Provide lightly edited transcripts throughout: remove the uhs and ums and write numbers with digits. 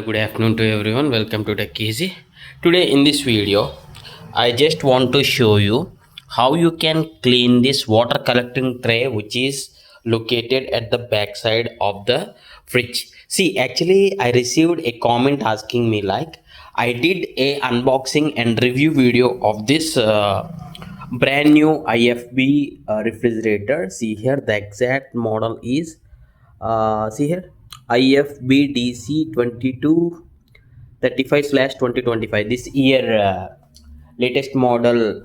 Good afternoon to everyone. Welcome to Tech Easy. Today in this video, I just want to show you how you can clean this water collecting tray which is located at the back side of the fridge. See, actually I received a comment asking me like I did a unboxing and review video of this brand new IFB refrigerator. See here, the exact model is see here, IFBDC 2235/2025. This year latest model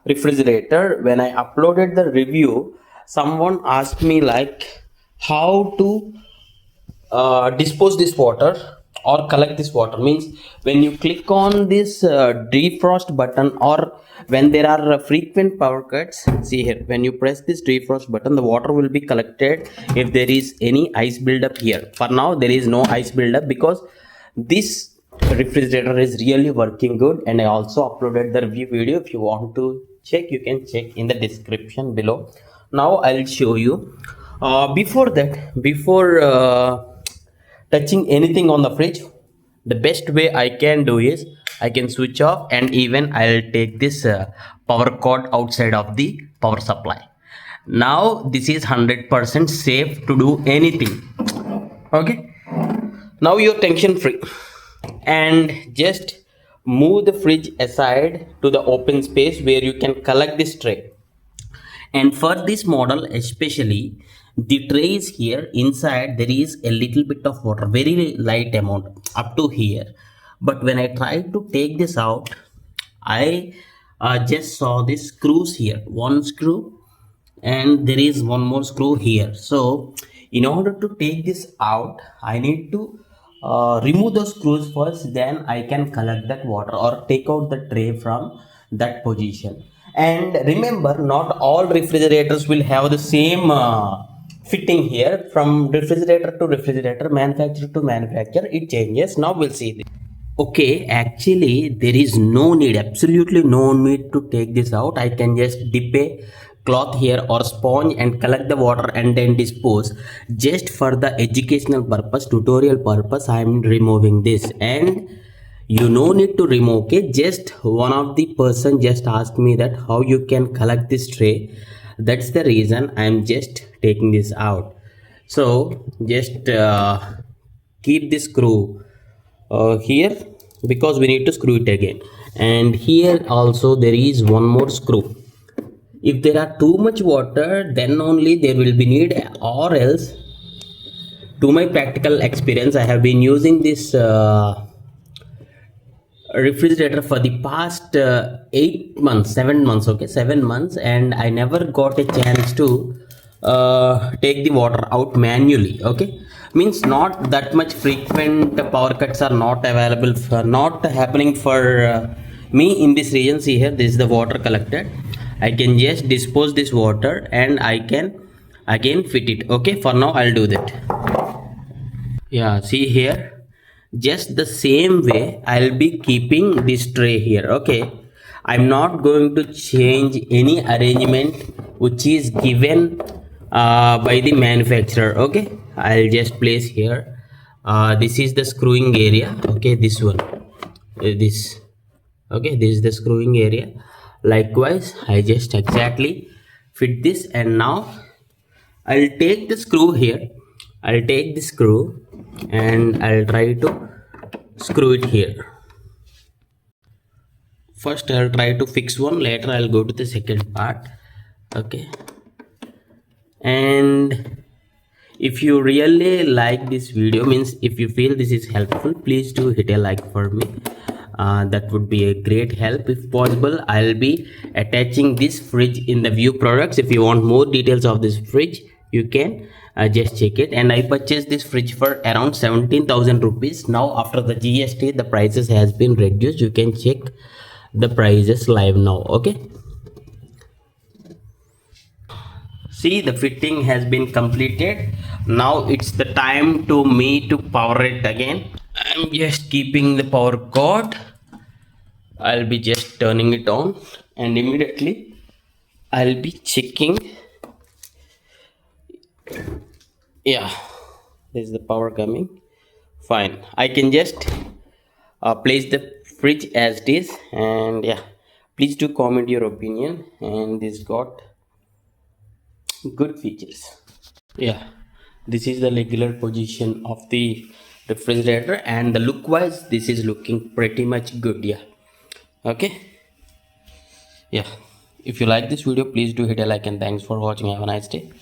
refrigerator. When I uploaded the review, someone asked me like how to dispose this water or collect this water. Means when you click on this defrost button, or when there are frequent power cuts, see here, when you press this defrost button, the water will be collected if there is any ice buildup here. For now there is no ice buildup because this refrigerator is really working good, and I also uploaded the review video. If you want to check, you can check in the description below. Now I'll show you. Before touching anything on the fridge, the best way I can do is I can switch off, and even I'll take this power cord outside of the power supply. Now this is 100% safe to do anything. Okay, now you're tension free, and just move the fridge aside to the open space where you can collect this tray. And for this model especially, the tray is here. Inside there is a little bit of water, very light amount up to here. But when I tried to take this out, I just saw this screws here, one screw, and there is one more screw here. So in order to take this out, I need to remove those screws first, then I can collect that water or take out the tray from that position. And remember, not all refrigerators will have the same fitting here. From refrigerator to refrigerator, manufacturer to manufacturer, it changes. Now we'll see this. Okay, actually there is no need, absolutely no need to take this out. I can just dip a cloth here or sponge and collect the water and then dispose. Just for the educational purpose, tutorial purpose, I am removing this. And you no need to remove. Okay, just one of the person just asked me that how you can collect this tray. That's the reason I am just taking this out. So just keep this screw here, because we need to screw it again. And here also there is one more screw. If there are too much water, then only there will be need, or else, to my practical experience, I have been using this refrigerator for the past 7 months, and I never got a chance to take the water out manually. Okay, means not that much frequent power cuts are not available for, not happening for me in this region. See here, this is the water collected. I can just dispose this water and I can again fit it. Okay, for now I'll do that. Yeah, see here, just the same way I'll be keeping this tray here. Okay, I'm not going to change any arrangement which is given by the manufacturer. Okay, I'll just place here. This is the screwing area. Okay, this one, this. Okay, this is the screwing area. Likewise, I just exactly fit this, and now I'll take the screw here. I'll take the screw and I'll try to screw it here. First I'll try to fix one, later I'll go to the second part. Okay, and if you really like this video, means if you feel this is helpful, please do hit a like for me. That would be a great help. If possible, I'll be attaching this fridge in the view products. If you want more details of this fridge, you can just check it. And I purchased this fridge for around 17,000 rupees. Now after the GST, the prices has been reduced. You can check the prices live now. Okay, see, the fitting has been completed. Now it's the time to me to power it again. I'm just keeping the power cord. I'll be just turning it on, and immediately I'll be checking. Yeah, this is the power coming. Fine, I can just place the fridge as it is. And yeah, please do comment your opinion. And this got good features. Yeah, this is the regular position of the refrigerator, and the look wise this is looking pretty much good. Yeah, okay. Yeah, if you like this video, please do hit a like, and thanks for watching. Have a nice day.